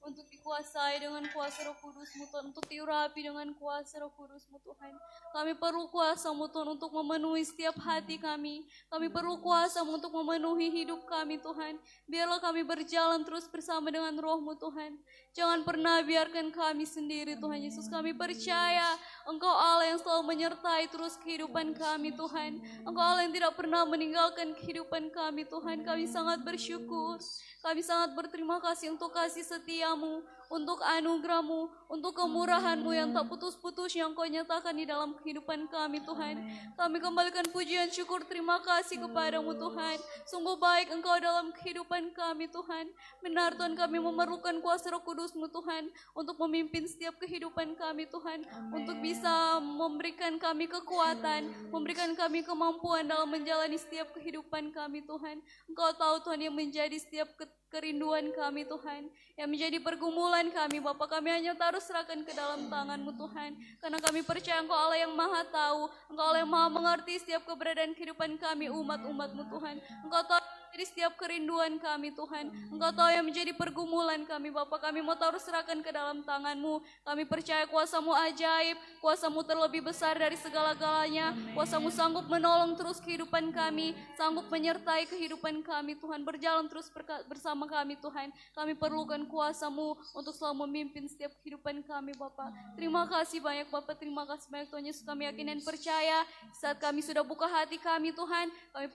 untuk dikuasai dengan kuasa Roh Kudus-Mu Tuhan, untuk diurapi dengan kuasa Roh Kudus-Mu Tuhan. Kami perlu kuasa-Mu Tuhan untuk memenuhi setiap hati kami. Kami perlu kuasa-Mu untuk memenuhi hidup kami Tuhan. Biarlah kami berjalan terus bersama dengan Roh-Mu Tuhan. Jangan pernah biarkan kami sendiri Tuhan Yesus. Kami percaya Engkau Allah yang selalu menyertai terus kehidupan kami Tuhan. Engkau Allah yang tidak pernah meninggalkan kehidupan kami Tuhan. Kami sangat bersyukur. Kami sangat berterima kasih untuk kasih setia-Mu, untuk anugerah-Mu, untuk kemurahan-Mu yang tak putus-putus yang Kau nyatakan di dalam kehidupan kami Tuhan. Kami kembalikan pujian syukur terima kasih kepada-Mu Tuhan. Sungguh baik Engkau dalam kehidupan kami Tuhan. Benar Tuhan, kami memerlukan kuasa Roh Kudus-Mu Tuhan untuk memimpin setiap kehidupan kami Tuhan. Untuk bisa memberikan kami kekuatan, memberikan kami kemampuan dalam menjalani setiap kehidupan kami Tuhan. Engkau tahu Tuhan yang menjadi setiap kerinduan kami Tuhan, yang menjadi pergumulan kami Bapa. Kami hanya taruh serahkan ke dalam tangan-Mu Tuhan, karena kami percaya Engkau Allah yang maha tahu, Engkau Allah yang maha mengerti setiap keberadaan kehidupan kami umat-umat-Mu Tuhan. Engkau tahu jadi setiap kerinduan kami Tuhan. Engkau tahu yang menjadi pergumulan kami Bapa. Kami mau taruh serahkan ke dalam tangan-Mu. Kami percaya kuasa-Mu ajaib, kuasa-Mu terlebih besar dari segala-galanya. Kuasa-Mu sanggup menolong terus kehidupan kami, sanggup menyertai kehidupan kami Tuhan, berjalan terus bersama kami Tuhan. Kami perlukan kuasa-Mu untuk selalu memimpin setiap kehidupan kami Bapa. Terima kasih banyak Bapa, terima kasih banyak Tuhan Yesus. Kami yakin dan percaya saat kami sudah buka hati kami Tuhan, kami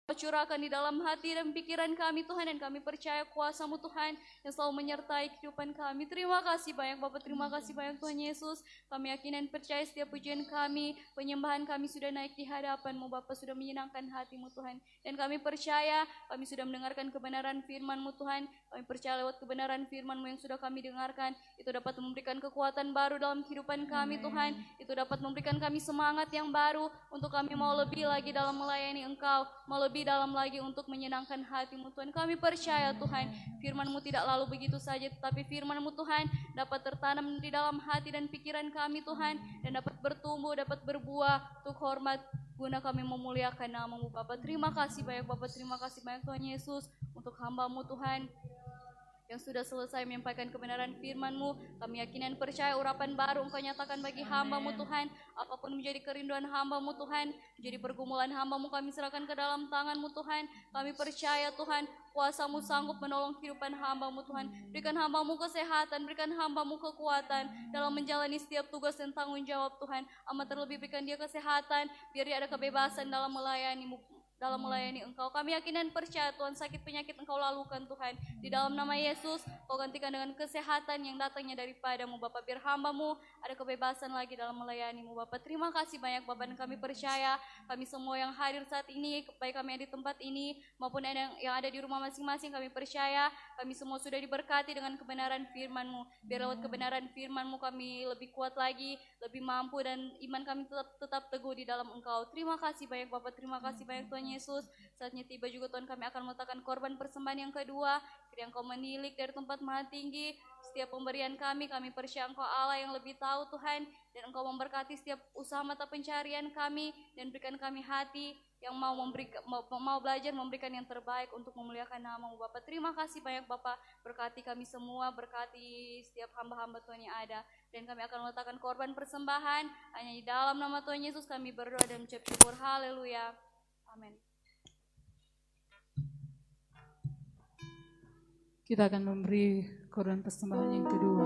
curahkan di dalam hati dan pikiran kami Tuhan, dan kami percaya kuasa-Mu Tuhan yang selalu menyertai kehidupan kami. Terima kasih banyak Bapak, terima kasih banyak Tuhan Yesus. Kami yakin dan percaya setiap pujian kami, penyembahan kami sudah naik di hadapan-Mu Bapak, sudah menyenangkan hati-Mu Tuhan. Dan kami percaya kami sudah mendengarkan kebenaran firman-Mu Tuhan. Kami percaya lewat kebenaran firman-Mu yang sudah kami dengarkan, itu dapat memberikan kekuatan baru dalam kehidupan kami Tuhan. Itu dapat memberikan kami semangat yang baru untuk kami mau lebih lagi dalam melayani Engkau, mau lebih dalam lagi untuk menyenangkan hati-Mu Tuhan. Kami percaya Tuhan, firman-Mu tidak lalu begitu saja, tetapi firman-Mu Tuhan dapat tertanam di dalam hati dan pikiran kami Tuhan, dan dapat bertumbuh, dapat berbuah untuk hormat guna kami memuliakan nama-Mu Bapa. Terima kasih banyak Bapa, terima kasih banyak Tuhan Yesus untuk hamba-Mu Tuhan yang sudah selesai menyampaikan kebenaran firman-Mu. Kami yakin dan percaya urapan baru Engkau nyatakan bagi hamba-Mu Tuhan. Apapun menjadi kerinduan hamba-Mu Tuhan, menjadi pergumulan hamba-Mu, kami serahkan ke dalam tangan-Mu Tuhan. Kami percaya Tuhan, kuasa-Mu sanggup menolong kehidupan hamba-Mu Tuhan. Berikan hamba-Mu kesehatan, berikan hamba-Mu kekuatan dalam menjalani setiap tugas dan tanggung jawab Tuhan. Amat terlebih berikan dia kesehatan, biar dia ada kebebasan dalam melayani-Mu, dalam melayani Engkau. Kami yakin dan percaya Tuhan, sakit penyakit Engkau lalukan Tuhan. Di dalam nama Yesus, Kau gantikan dengan kesehatan yang datangnya daripada-Mu Bapa. Biar hamba-Mu ada kebebasan lagi dalam melayani-Mu Bapa. Terima kasih banyak Bapa, dan kami percaya kami semua yang hadir saat ini, baik kami yang di tempat ini maupun yang ada di rumah masing-masing, kami percaya kami semua sudah diberkati dengan kebenaran firman-Mu. Biar lewat kebenaran firman-Mu kami lebih kuat lagi, lebih mampu, dan iman kami tetap teguh di dalam Engkau. Terima kasih banyak Bapa, terima kasih banyak Tuhan Yesus. Saatnya tiba juga Tuhan, kami akan meletakkan korban persembahan yang kedua, yang Kau menilik dari tempat maha tinggi. Setiap pemberian kami percaya Engkau Allah yang lebih tahu Tuhan, dan Engkau memberkati setiap usaha mata pencarian kami, dan berikan kami hati yang mau belajar memberikan yang terbaik untuk memuliakan nama-Mu Bapa. Terima kasih banyak Bapa, berkati kami semua, berkati setiap hamba-hamba Tuhan yang ada, dan kami akan meletakkan korban persembahan hanya di dalam nama Tuhan Yesus. Kami berdoa dan mengucap syukur. Haleluya. Amin. Kita akan memberi korban persembahan yang kedua.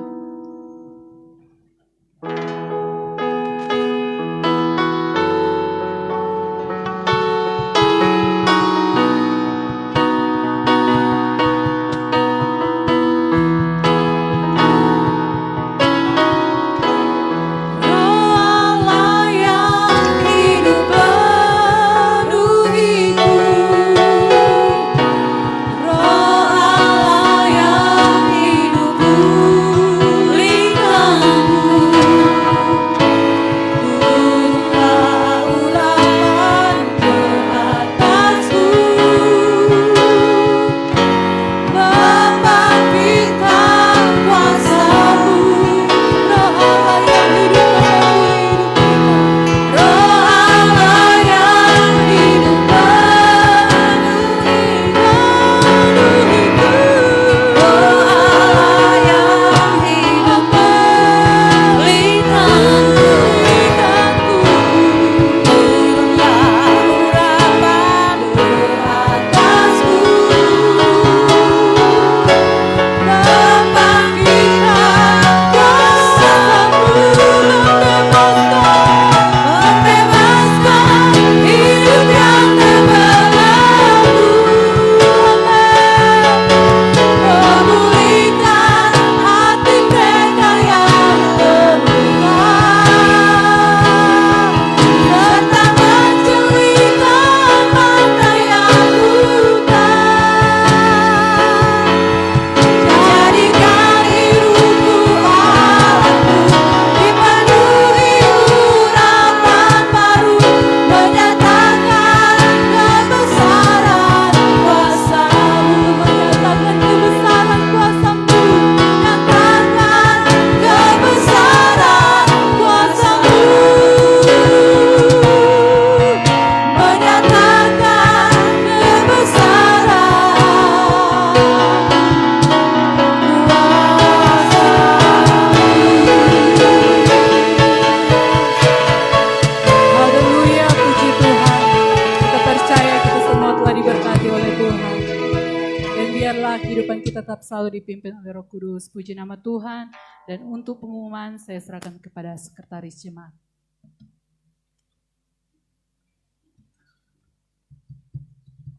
tetap selalu dipimpin oleh Roh Kudus. Puji nama Tuhan. Dan untuk pengumuman saya serahkan kepada Sekretaris Jemaat.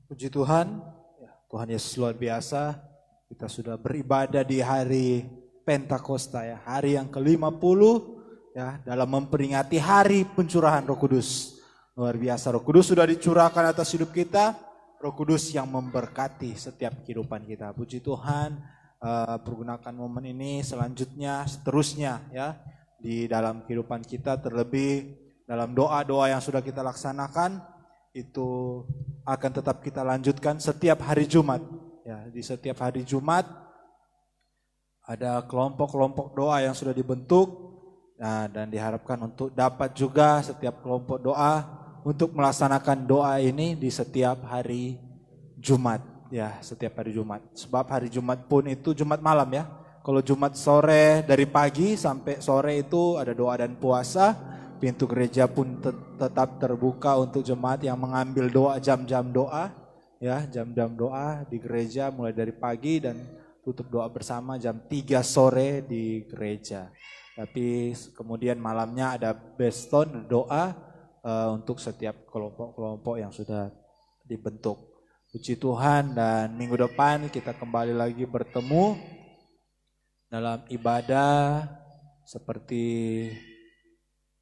Puji Tuhan, Tuhan Yesus luar biasa. Kita sudah beribadah di hari Pentakosta ya, hari yang ke-50 ya, dalam memperingati hari pencurahan Roh Kudus. Luar biasa, Roh Kudus sudah dicurahkan atas hidup kita. Roh Kudus yang memberkati setiap kehidupan kita. Puji Tuhan, pergunakan momen ini seterusnya ya di dalam kehidupan kita, terlebih dalam doa-doa yang sudah kita laksanakan itu akan tetap kita lanjutkan setiap hari Jumat. Ya, di setiap hari Jumat ada kelompok-kelompok doa yang sudah dibentuk. Nah, dan diharapkan untuk dapat juga setiap kelompok doa untuk melaksanakan doa ini di setiap hari Jumat. Ya, setiap hari Jumat. Sebab hari Jumat pun itu Jumat malam ya. Kalau Jumat sore dari pagi sampai sore itu ada doa dan puasa. Pintu gereja pun tetap terbuka untuk jemaat yang mengambil doa, jam-jam doa. Ya, jam-jam doa di gereja mulai dari pagi dan tutup doa bersama jam 3 sore di gereja. Tapi kemudian malamnya ada beston doa untuk setiap kelompok-kelompok yang sudah dibentuk. Puji Tuhan, dan minggu depan kita kembali lagi bertemu dalam ibadah seperti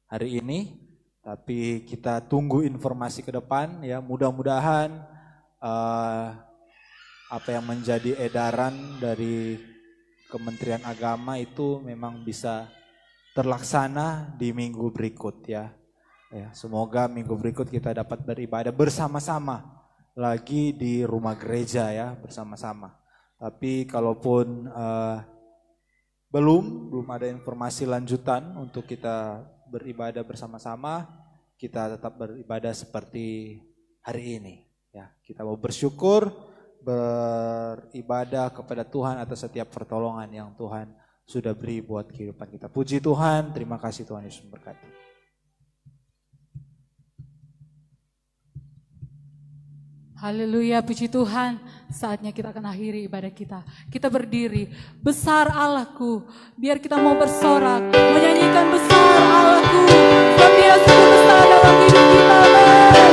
hari ini. Tapi kita tunggu informasi ke depan ya, mudah-mudahan apa yang menjadi edaran dari Kementerian Agama itu memang bisa terlaksana di minggu berikut ya. Ya, semoga minggu berikut kita dapat beribadah bersama-sama lagi di rumah gereja ya, bersama-sama. Tapi kalaupun belum ada informasi lanjutan untuk kita beribadah bersama-sama, kita tetap beribadah seperti hari ini ya. Kita mau bersyukur, beribadah kepada Tuhan atas setiap pertolongan yang Tuhan sudah beri buat kehidupan kita. Puji Tuhan, terima kasih Tuhan Yesus memberkati. Haleluya, puji Tuhan. Saatnya kita akan akhiri ibadah kita. Kita berdiri, besar Allahku. Biar kita mau bersorak, menyanyikan besar Allahku. Sebab Dia sungguh besar dalam hidup kita. Besar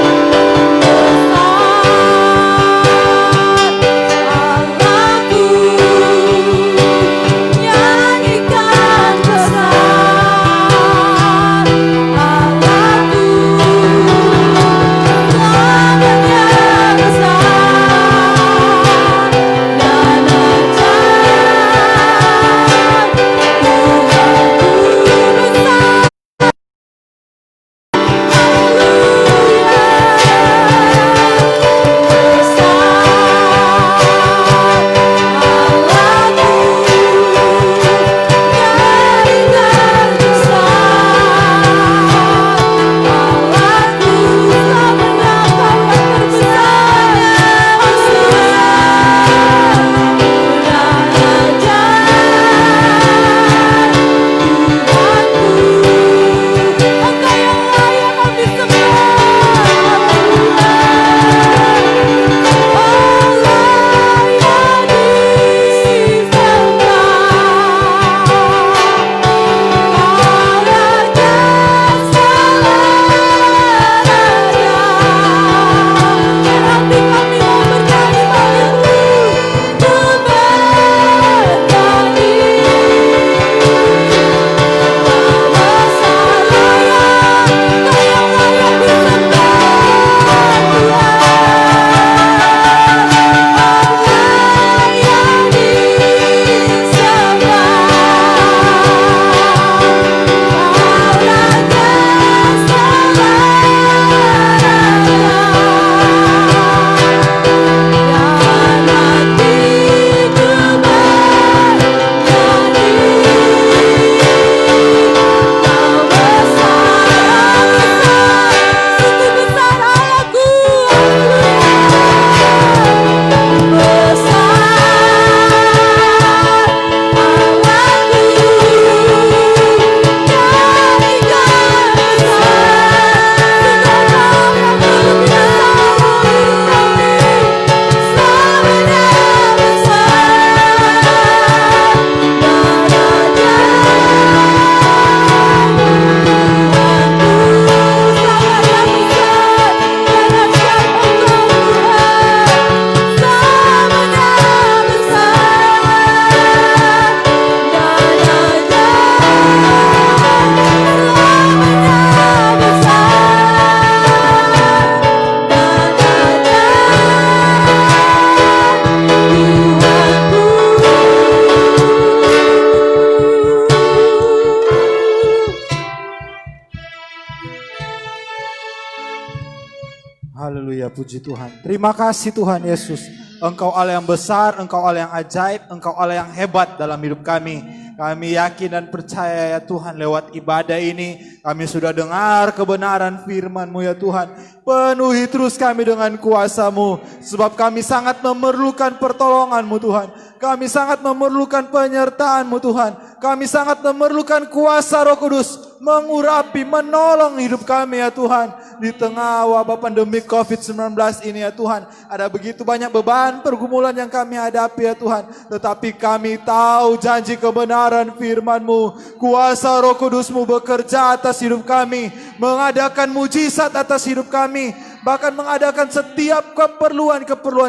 Haleluya, puji Tuhan. Terima kasih Tuhan Yesus. Engkau Allah yang besar, Engkau Allah yang ajaib, Engkau Allah yang hebat dalam hidup kami. Kami yakin dan percaya ya Tuhan, lewat ibadah ini kami sudah dengar kebenaran firman-Mu ya Tuhan. Penuhi terus kami dengan kuasa-Mu, sebab kami sangat memerlukan pertolongan-Mu Tuhan. Kami sangat memerlukan penyertaan-Mu Tuhan. Kami sangat memerlukan kuasa Roh Kudus mengurapi, menolong hidup kami ya Tuhan. Di tengah wabah pandemi COVID-19 ini ya Tuhan, ada begitu banyak beban pergumulan yang kami hadapi ya Tuhan. Tetapi kami tahu janji kebenaran firman-Mu, kuasa Roh Kudus-Mu bekerja atas hidup kami, mengadakan mujizat atas hidup kami, bahkan mengadakan setiap keperluan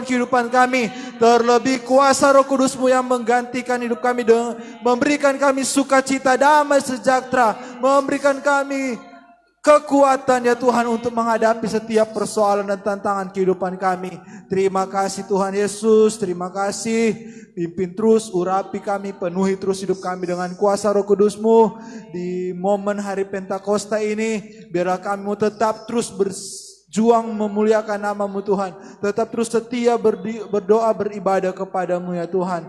kehidupan kami. Terlebih kuasa Roh Kudus-Mu yang menggantikan hidup kami, memberikan kami sukacita, damai, sejahtera, memberikan kami kekuatan ya Tuhan untuk menghadapi setiap persoalan dan tantangan kehidupan kami. Terima kasih Tuhan Yesus, terima kasih. Pimpin terus, urapi kami, penuhi terus hidup kami dengan kuasa Roh Kudus-Mu. Di momen hari Pentakosta ini, biarlah kami tetap terus berjuang memuliakan nama-Mu Tuhan. Tetap terus setia berdoa, beribadah kepadamu ya Tuhan.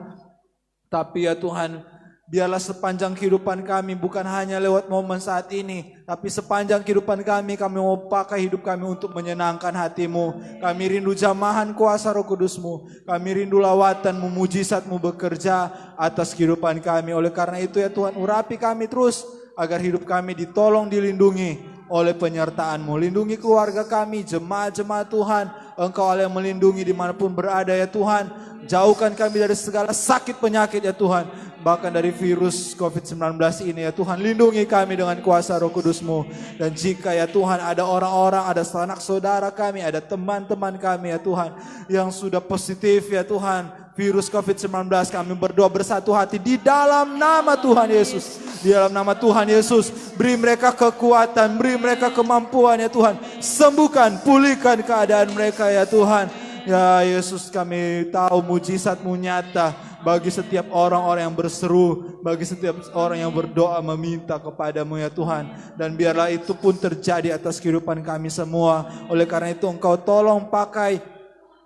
Tapi ya Tuhan, biarlah sepanjang kehidupan kami, bukan hanya lewat momen saat ini, tapi sepanjang kehidupan kami mau pakai hidup kami untuk menyenangkan hati-Mu. Kami rindu jamahan kuasa Roh Kudus-Mu. Kami rindu lawatan-Mu, mujizat-Mu bekerja atas kehidupan kami. Oleh karena itu ya Tuhan, urapi kami terus, agar hidup kami ditolong, dilindungi oleh penyertaan-Mu. Lindungi keluarga kami, jemaat-jemaat Tuhan. Engkau Allah yang melindungi dimanapun berada ya Tuhan. Jauhkan kami dari segala sakit penyakit ya Tuhan. Bahkan dari virus COVID-19 ini ya Tuhan, lindungi kami dengan kuasa Roh Kudus-Mu. Dan jika ya Tuhan ada orang-orang, ada sanak saudara kami, ada teman-teman kami ya Tuhan, yang sudah positif ya Tuhan, virus COVID-19, kami berdoa bersatu hati di dalam nama Tuhan Yesus. Di dalam nama Tuhan Yesus, beri mereka kekuatan, beri mereka kemampuan ya Tuhan. Sembuhkan, pulihkan keadaan mereka ya Tuhan. Ya Yesus, kami tahu mujizat-Mu nyata bagi setiap orang-orang yang berseru, bagi setiap orang yang berdoa meminta kepadamu ya Tuhan. Dan biarlah itu pun terjadi atas kehidupan kami semua. Oleh karena itu Engkau tolong pakai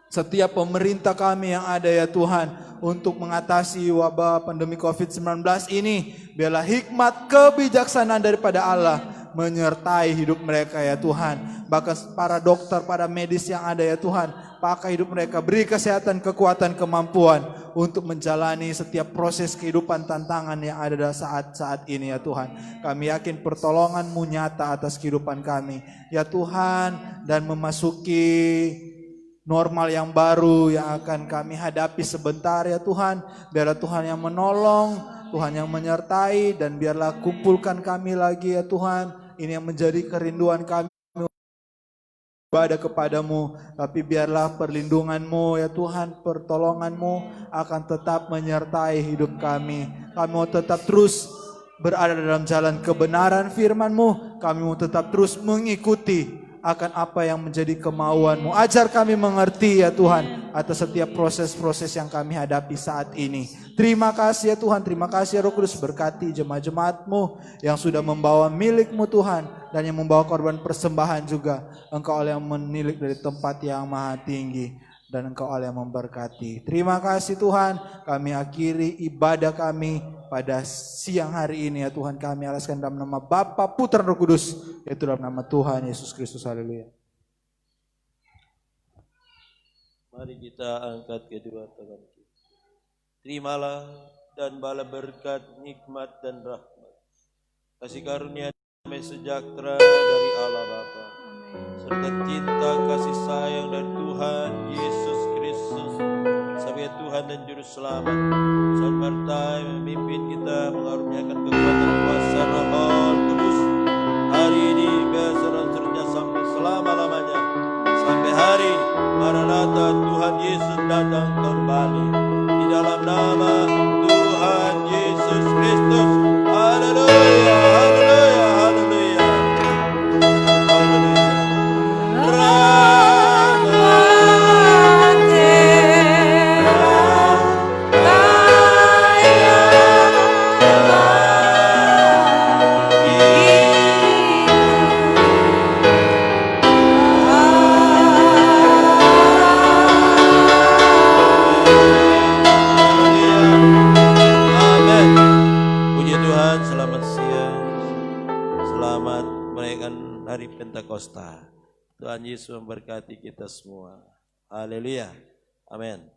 setiap pemerintah kami yang ada ya Tuhan, untuk mengatasi wabah pandemi COVID-19 ini. Biarlah hikmat kebijaksanaan daripada Allah menyertai hidup mereka ya Tuhan. Bahkan para dokter, para medis yang ada ya Tuhan, pakai hidup mereka, beri kesehatan, kekuatan, kemampuan untuk menjalani setiap proses kehidupan tantangan yang ada dalam saat-saat ini ya Tuhan. Kami yakin pertolongan-Mu nyata atas kehidupan kami ya Tuhan, dan memasuki normal yang baru yang akan kami hadapi sebentar ya Tuhan. Biarlah Tuhan yang menolong, Tuhan yang menyertai, dan biarlah kumpulkan kami lagi ya Tuhan. Ini yang menjadi kerinduan kami, ibadah kepadamu. Tapi biarlah perlindungan-Mu ya Tuhan, pertolongan-Mu akan tetap menyertai hidup kami. Kami mau tetap terus berada dalam jalan kebenaran firman-Mu. Kami mau tetap terus mengikuti akan apa yang menjadi kemauan-Mu. Ajar kami mengerti ya Tuhan atas setiap proses-proses yang kami hadapi saat ini. Terima kasih ya Tuhan, terima kasih ya Roh Kudus. Berkati jemaat-jemaat-Mu yang sudah membawa milik-Mu Tuhan, dan yang membawa korban persembahan juga. Engkau Allah yang menilik dari tempat yang maha tinggi, dan Engkau Allah yang memberkati. Terima kasih Tuhan, kami akhiri ibadah kami pada siang hari ini ya Tuhan. Kami alaskan dalam nama Bapa, Putra, Roh Kudus, yaitu dalam nama Tuhan Yesus Kristus. Haleluya. Mari kita angkat kedua tangan kita. Terimalah dan bala berkat, nikmat dan rahmat, kasih karunia damai sejahtera dari Allah Bapa, serta cinta kasih sayang dari Tuhan Yesus Kristus sebagai Tuhan dan Juru Selamat, serta memimpin kita, mengaruniakan kekuatan kuasa Roh Kudus hari ini, biasa dan seterusnya sampai selama-lamanya, sampai hari Maranatha Tuhan Yesus datang kembali. Di dalam nama Tuhan Yesus Kristus. Haleluya, haleluya, haleluya. Haleluya. Pentakosta. Tuhan Yesus memberkati kita semua. Haleluya. Amin.